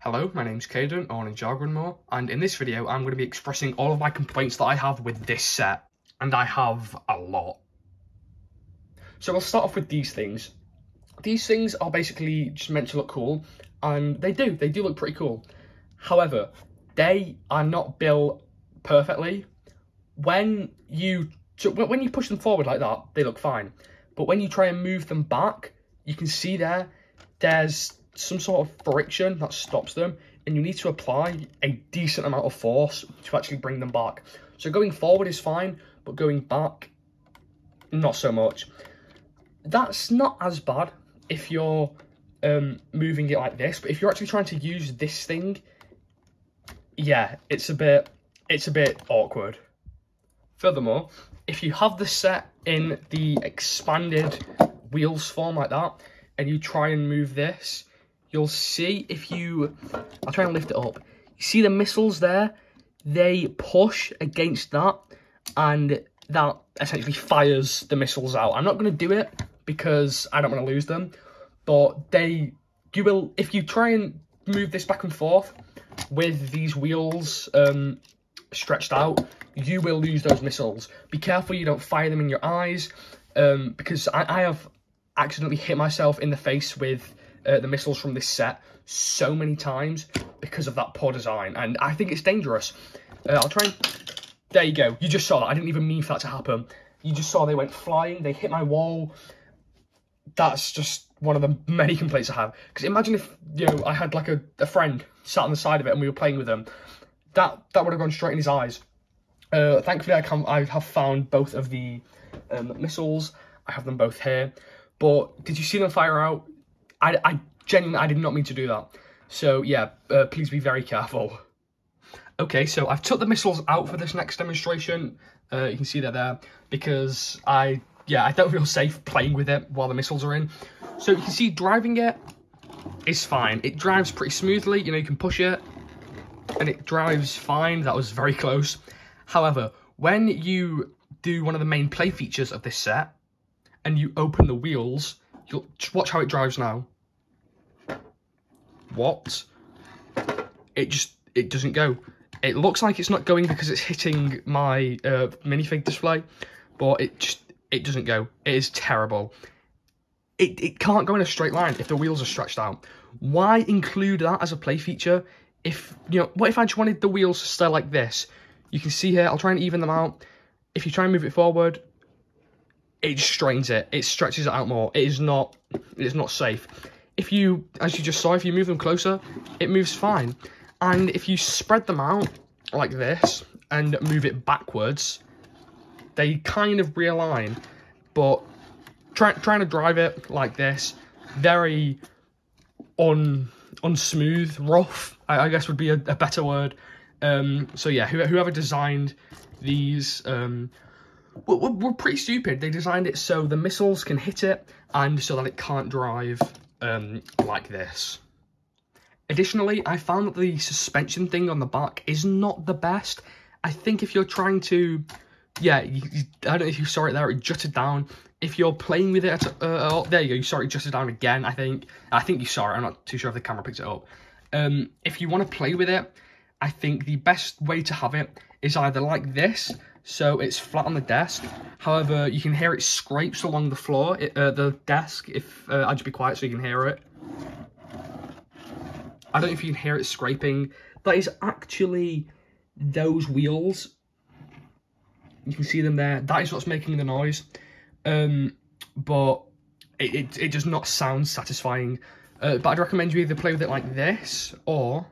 Hello, my name's Caden, or in Jargon More, and in this video I'm going to be expressing all of my complaints that I have with this set, and I have a lot. So I'll start off with these things. These things are basically just meant to look cool, and they do look pretty cool. However, they are not built perfectly. When you push them forward like that, they look fine. But when you try and move them back, you can see there's some sort of friction that stops them, and you need to apply a decent amount of force to actually bring them back. So going forward is fine, but going back, not so much. That's not as bad if you're moving it like this, but if you're actually trying to use this thing, yeah, it's a bit awkward. Furthermore, if you have the set in the expanded wheels form like that, and you try and move this, you'll see I'll try and lift it up. You see the missiles there? They push against that, and that essentially fires the missiles out. I'm not going to do it because I don't want to lose them, but you will, if you try and move this back and forth with these wheels stretched out, you will lose those missiles. Be careful you don't fire them in your eyes, because I have accidentally hit myself in the face with the missiles from this set so many times because of that poor design, and I think it's dangerous. I'll try and... There you go. You just saw that. I didn't even mean for that to happen. You just saw they went flying. They hit my wall. That's just one of the many complaints I have. Because imagine if, I had like a friend sat on the side of it and we were playing with them. That would have gone straight in his eyes. Thankfully, I have found both of the missiles. I have them both here. But did you see them fire out? I genuinely did not mean to do that. So yeah, please be very careful. Okay, so I've took the missiles out for this next demonstration. You can see they're there because I don't feel safe playing with it while the missiles are in. So you can see driving it is fine. It drives pretty smoothly. You can push it and it drives fine. That was very close. However, when you do one of the main play features of this set and you open the wheels, you'll watch how it drives now. What? It doesn't go. It looks like it's not going because it's hitting my minifig display, but it doesn't go. It is terrible. It can't go in a straight line if the wheels are stretched out. Why include that as a play feature? If what if I just wanted the wheels to stay like this? You can see here, I'll try and even them out. If you try and move it forward, it just strains it. It stretches it out more. It is not safe. If you, as you just saw, if you move them closer, it moves fine. And if you spread them out like this and move it backwards, they kind of realign. But trying to drive it like this, very unsmooth, rough, I guess would be a better word. So yeah, whoever designed these were pretty stupid. They designed it so the missiles can hit it and so that it can't drive like this. Additionally, I found that the suspension thing on the back is not the best. I think if you're trying to, I don't know if you saw it there, it jutted down. If you're playing with it, there you go, you saw it jutted down again, I think you saw it, I'm not too sure if the camera picked it up. If you want to play with it, I think the best way to have it is either like this, so it's flat on the desk. However, you can hear it scrapes along the floor, the desk, I'll just be quiet so you can hear it. I don't know if you can hear it scraping. That is actually those wheels. You can see them there. That is what's making the noise. But it does not sound satisfying. But I'd recommend you either play with it like this or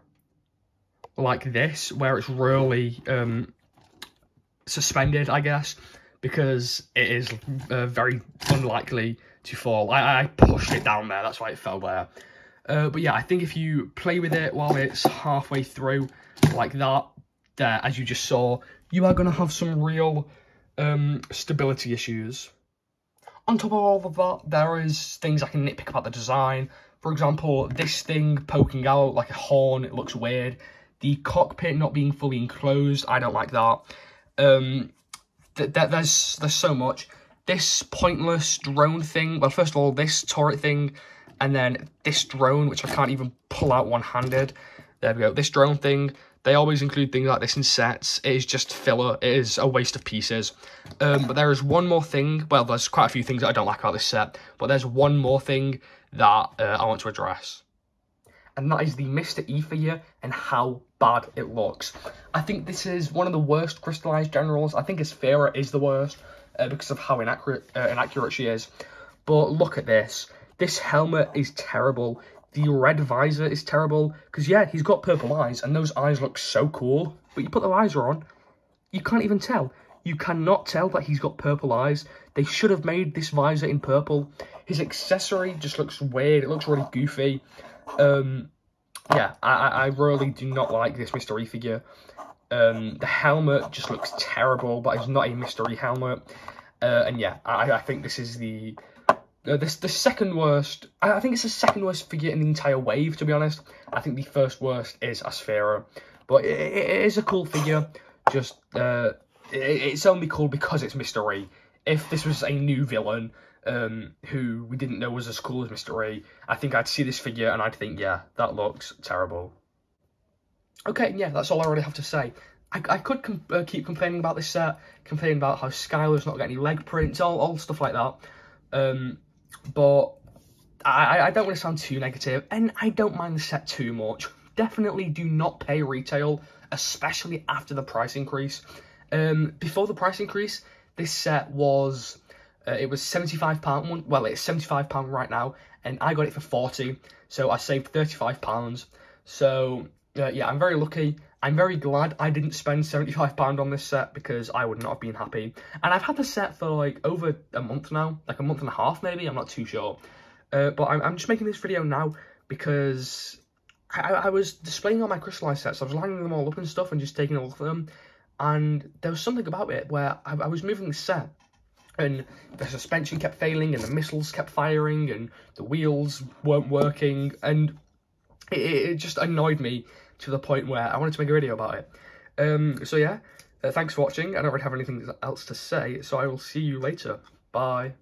like this, where it's really suspended, I guess, because it is very unlikely to fall. I pushed it down there, that's why it fell there. But yeah, I think if you play with it while it's halfway through, like that, there, as you just saw, you are going to have some real stability issues. On top of all of that, there is things I can nitpick about the design. For example, this thing poking out like a horn, it looks weird. The cockpit not being fully enclosed, I don't like that. There's so much. This pointless drone thing, well, first of all, this turret thing, and then this drone, which I can't even pull out one-handed. There we go. This drone thing, they always include things like this in sets. It is just filler. It is a waste of pieces. But there is one more thing. Well, there's quite a few things that I don't like about this set. But there's one more thing that I want to address. And that is the Mr. E figure and how bad it looks. I think this is one of the worst crystallized generals. I think Asphera is the worst because of how inaccurate she is. But look at this. This helmet is terrible. The red visor is terrible. Because, yeah, he's got purple eyes, and those eyes look so cool. But you put the visor on, you can't even tell. You cannot tell that he's got purple eyes. They should have made this visor in purple. His accessory just looks weird. It looks really goofy. Yeah, I really do not like this Mr. E figure. The helmet just looks terrible, but it's not a Mr. E helmet. And yeah, I think this is the second worst. I think it's the second worst figure in the entire wave, to be honest. I think the first worst is Asphera, but it is a cool figure. Just it's only cool because it's Mr. E. If this was a new villain who we didn't know was as cool as Mr. E, I think I'd see this figure and I'd think, yeah, that looks terrible. Okay, yeah, that's all I really have to say. I could keep complaining about this set, complaining about how Skylar's not got any leg prints, all stuff like that. But I don't want to sound too negative, and I don't mind the set too much. Definitely do not pay retail, especially after the price increase. Before the price increase, this set was, it was £75. Well, it's £75 right now, and I got it for 40, so I saved £35. So, yeah, I'm very lucky. I'm very glad I didn't spend £75 on this set because I would not have been happy. And I've had the set for like over a month now, like a month and a half maybe, I'm not too sure. But I'm just making this video now because I was displaying all my crystallized sets. I was lining them all up and stuff and just taking a look at them. And there was something about it where I was moving the set and the suspension kept failing and the missiles kept firing and the wheels weren't working. And it just annoyed me to the point where I wanted to make a video about it. So yeah, thanks for watching. I don't really have anything else to say, so I will see you later. Bye.